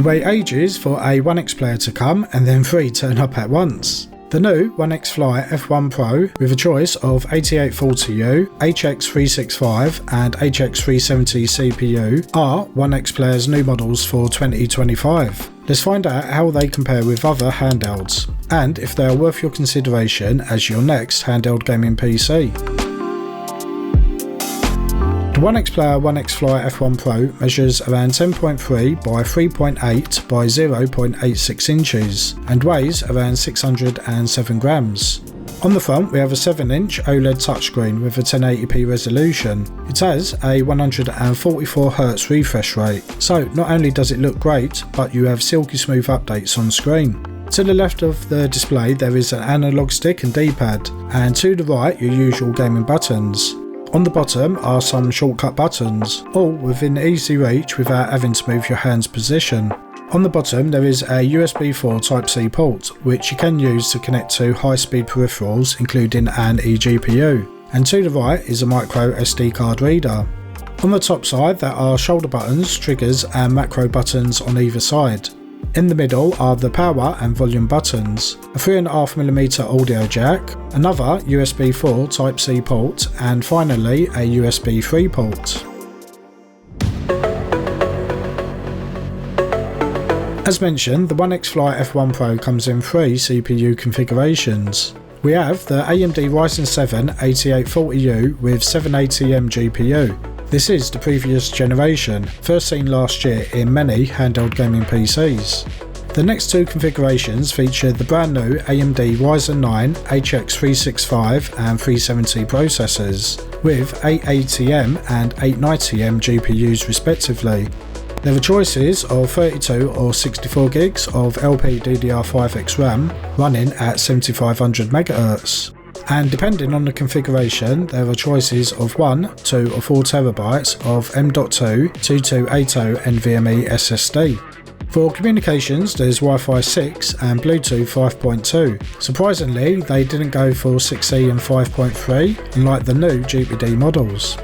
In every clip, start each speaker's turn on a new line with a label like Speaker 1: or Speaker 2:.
Speaker 1: You wait ages for a ONEXPLAYER to come and then 3 turn up at once. The new ONEXFLY F1 Pro with a choice of 8840U, HX365 and HX370 CPU are ONEXPLAYER's new models for 2025. Let's find out how they compare with other handhelds, and if they are worth your consideration as your next handheld gaming PC. The ONEXPLAYER ONEXFLY F1 Pro measures around 10.3 by 3.8 by 0.86 inches and weighs around 607 grams. On the front we have a 7-inch OLED touchscreen with a 1080p resolution. It has a 144Hz refresh rate, so not only does it look great, but you have silky smooth updates on screen. To the left of the display there is an analog stick and D-pad, and to the right your usual gaming buttons. On the bottom are some shortcut buttons, all within easy reach without having to move your hand's position. On the bottom there is a USB 4 Type-C port, which you can use to connect to high-speed peripherals including an eGPU, and to the right is a microSD card reader. On the top side there are shoulder buttons, triggers and macro buttons on either side. In the middle are the power and volume buttons, a 3.5mm audio jack, another USB 4 Type-C port, and finally a USB 3 port. As mentioned, the ONEXFLY F1 Pro comes in 3 CPU configurations. We have the AMD Ryzen 7 8840U with 780M GPU. This is the previous generation, first seen last year in many handheld gaming PCs. The next 2 configurations feature the brand new AMD Ryzen 9 HX365 and 370 processors, with 880M and 890M GPUs respectively. There are choices of 32 or 64 gigs of LPDDR5X RAM running at 7500 MHz. And depending on the configuration, there are choices of 1, 2 or 4 TB of M.2 2280 NVMe SSD. For communications there's Wi-Fi 6 and Bluetooth 5.2. Surprisingly, they didn't go for 6E and 5.3 unlike the new GPD models.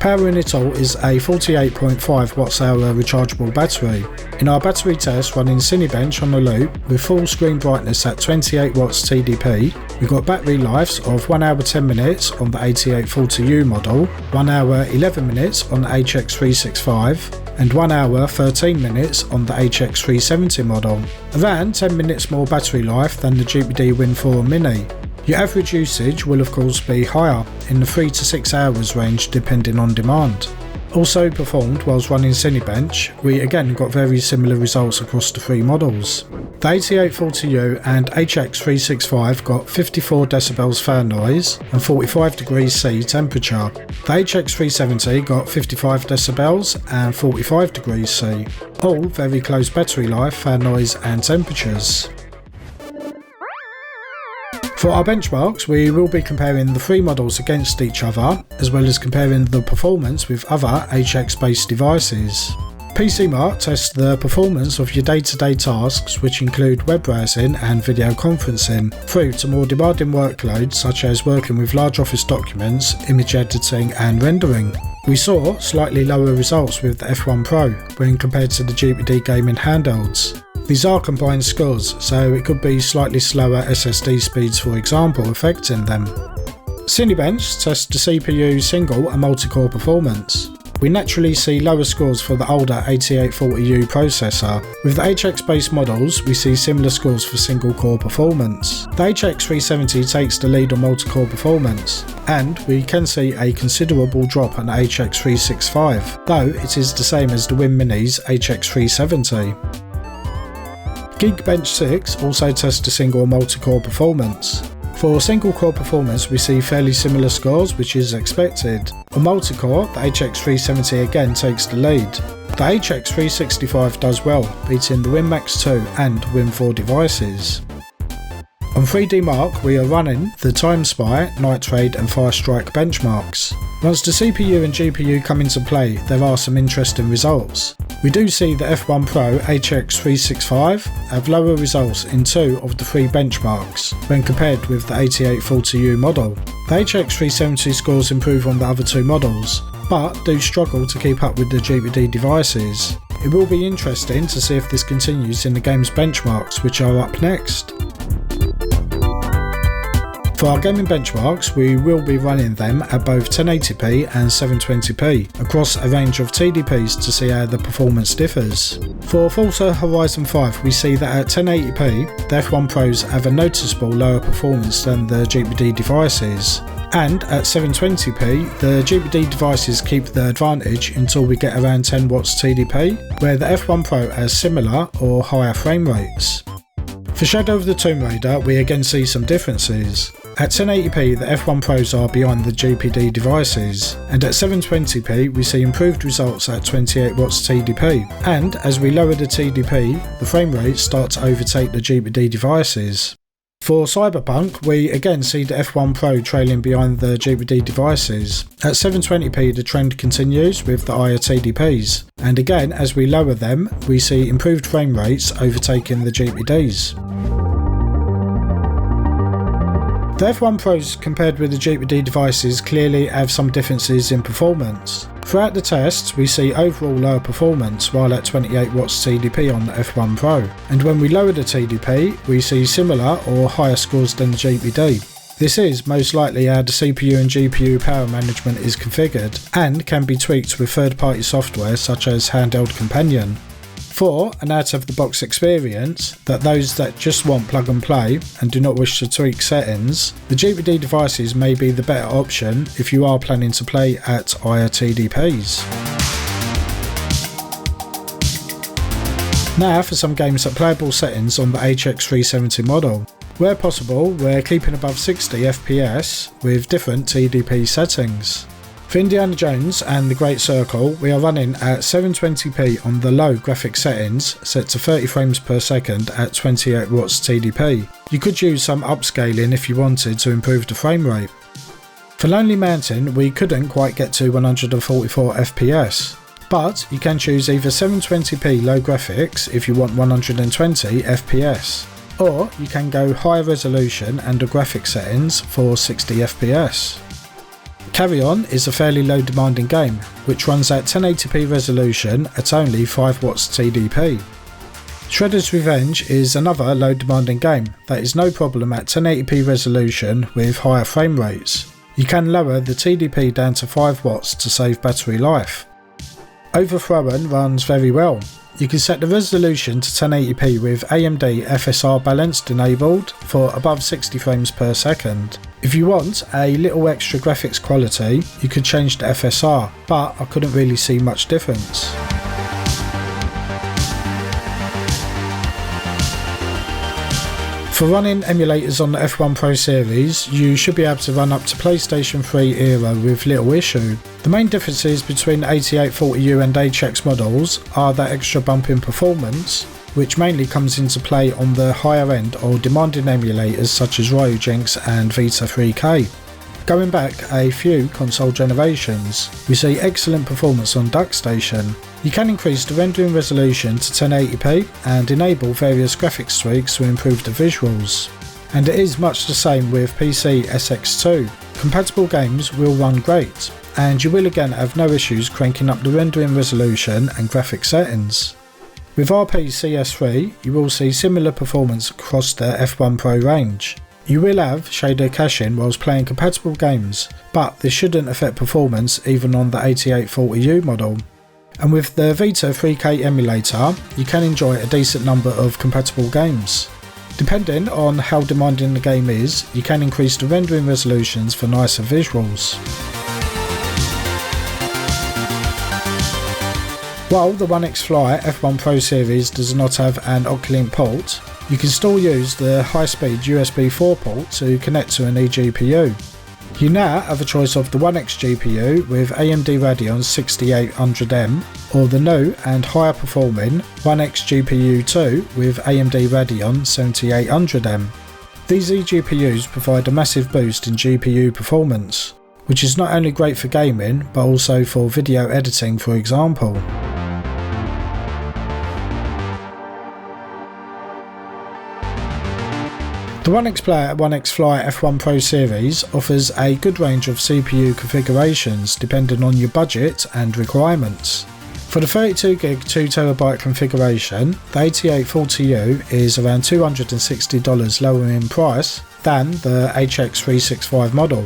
Speaker 1: Powering it all is a 48.5 Wh rechargeable battery. In our battery test running Cinebench on the loop with full screen brightness at 28 watts TDP, we got battery lives of 1 hour 10 minutes on the 8840U model, 1 hour 11 minutes on the HX365 and 1 hour 13 minutes on the HX370 model, around 10 minutes more battery life than the GPD Win 4 Mini. Your average usage will of course be higher, in the 3 to 6 hours range depending on demand. Also performed whilst running Cinebench, we again got very similar results across the 3 models. The 8840U and HX365 got 54 decibels fan noise and 45 degrees C temperature. The HX370 got 55 decibels and 45 degrees C, all very close battery life, fan noise and temperatures. For our benchmarks, we will be comparing the 3 models against each other, as well as comparing the performance with other HX-based devices. PCMark tests the performance of your day-to-day tasks, which include web browsing and video conferencing, through to more demanding workloads such as working with large office documents, image editing and rendering. We saw slightly lower results with the F1 Pro when compared to the GPD gaming handhelds. These are combined scores, so it could be slightly slower SSD speeds for example affecting them. Cinebench tests the CPU single and multi-core performance. We naturally see lower scores for the older 8840U processor. With the HX based models we see similar scores for single core performance. The HX370 takes the lead on multi-core performance, and we can see a considerable drop on the HX365, though it is the same as the Win Mini's HX370. Geekbench 6 also tests the single and multi-core performance. For single core performance we see fairly similar scores, which is expected. On multi-core, the HX370 again takes the lead. The HX365 does well, beating the Win Max 2 and Win 4 devices. On 3D Mark we are running the Time Spy, Night Trade and Firestrike benchmarks. Once the CPU and GPU come into play, there are some interesting results. We do see the F1 Pro HX365 have lower results in 2 of the 3 benchmarks when compared with the 8840U model. The HX370 scores improve on the other 2 models, but do struggle to keep up with the GPD devices. It will be interesting to see if this continues in the game's benchmarks, which are up next. For our gaming benchmarks, we will be running them at both 1080p and 720p across a range of TDPs to see how the performance differs. For Forza Horizon 5, we see that at 1080p, the F1 Pros have a noticeable lower performance than the GPD devices. And at 720p, the GPD devices keep the advantage until we get around 10 watts TDP, where the F1 Pro has similar or higher frame rates. For Shadow of the Tomb Raider, we again see some differences. At 1080p, the F1 Pros are behind the GPD devices, and at 720p we see improved results at 28 watts TDP, and as we lower the TDP, the frame rates start to overtake the GPD devices. For Cyberpunk, we again see the F1 Pro trailing behind the GPD devices. At 720p the trend continues with the higher TDPs, and again as we lower them we see improved frame rates overtaking the GPDs. The F1 Pros compared with the GPD devices clearly have some differences in performance. Throughout the tests we see overall lower performance while at 28 watts TDP on the F1 Pro, and when we lower the TDP we see similar or higher scores than the GPD. This is most likely how the CPU and GPU power management is configured and can be tweaked with third-party software such as Handheld Companion. For an out-of-the-box experience, that those that just want plug and play and do not wish to tweak settings, the GPD devices may be the better option if you are planning to play at higher TDPs. Now for some games at playable settings on the HX370 model. Where possible, we're keeping above 60 FPS with different TDP settings. For Indiana Jones and The Great Circle, we are running at 720p on the low graphic settings, set to 30 frames per second at 28 watts TDP. You could use some upscaling if you wanted to improve the frame rate. For Lonely Mountain, we couldn't quite get to 144 FPS, but you can choose either 720p low graphics if you want 120 FPS, or you can go higher resolution and the graphic settings for 60 FPS. Carry On is a fairly low demanding game, which runs at 1080p resolution at only 5 watts TDP. Shredder's Revenge is another low demanding game that is no problem at 1080p resolution with higher frame rates. You can lower the TDP down to 5 watts to save battery life. Overthrown runs very well. You can set the resolution to 1080p with AMD FSR balanced enabled for above 60 frames per second. If you want a little extra graphics quality, you could change the FSR, but I couldn't really see much difference. For running emulators on the F1 Pro series, you should be able to run up to PlayStation 3 era with little issue. The main differences between 8840U and HX models are that extra bump in performance, which mainly comes into play on the higher end or demanding emulators such as RYZENX and Vita 3K. Going back a few console generations, we see excellent performance on DuckStation. You can increase the rendering resolution to 1080p and enable various graphics tweaks to improve the visuals. And it is much the same with PC SX2. Compatible games will run great, and you will again have no issues cranking up the rendering resolution and graphic settings. With RPCS3, you will see similar performance across the F1 Pro range. You will have shader caching whilst playing compatible games, but this shouldn't affect performance even on the 8840U model. And with the Vita 3K emulator, you can enjoy a decent number of compatible games. Depending on how demanding the game is, you can increase the rendering resolutions for nicer visuals. While the ONEXPLAYER F1 Pro series does not have an Occulink port, you can still use the high-speed USB 4 port to connect to an eGPU. You now have a choice of the ONEX GPU with AMD Radeon 6800M or the new and higher performing ONEX GPU 2 with AMD Radeon 7800M. These eGPUs provide a massive boost in GPU performance, which is not only great for gaming but also for video editing, for example. The ONEXPLAYER ONEXFLY F1 Pro series offers a good range of CPU configurations depending on your budget and requirements. For the 32GB 2TB configuration, the 8840U is around $260 lower in price than the HX365 model,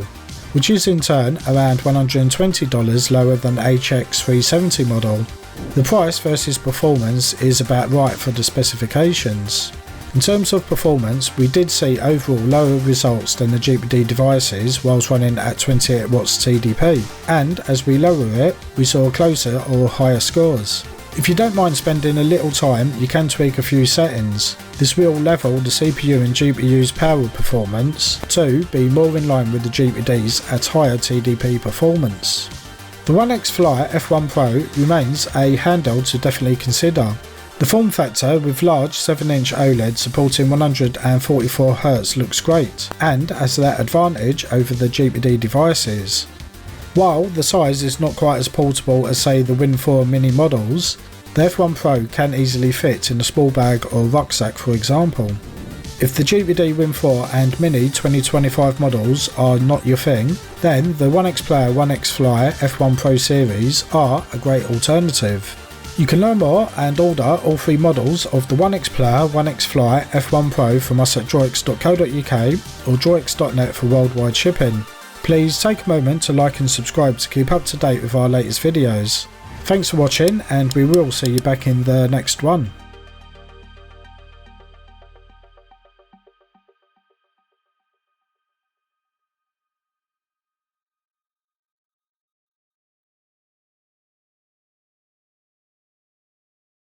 Speaker 1: which is in turn around $120 lower than the HX370 model. The price versus performance is about right for the specifications. In terms of performance, we did see overall lower results than the GPD devices whilst running at 28 watts TDP, and as we lower it, we saw closer or higher scores. If you don't mind spending a little time, you can tweak a few settings. This will level the CPU and GPU's power performance to be more in line with the GPDs at higher TDP performance. The ONEXPLAYER F1 Pro remains a handheld to definitely consider. The form factor with large 7-inch OLED supporting 144Hz looks great, and has that advantage over the GPD devices. While the size is not quite as portable as say the Win 4 mini models, the F1 Pro can easily fit in a small bag or rucksack for example. If the GPD Win 4 and Mini 2025 models are not your thing, then the ONEXPLAYER ONEXFLY F1 Pro series are a great alternative. You can learn more and order all three models of the ONEXPLAYER ONEXFLY F1 Pro from us at DROIX.co.uk or DROIX.net for worldwide shipping. Please take a moment to like and subscribe to keep up to date with our latest videos. Thanks for watching, and we will see you back in the next one.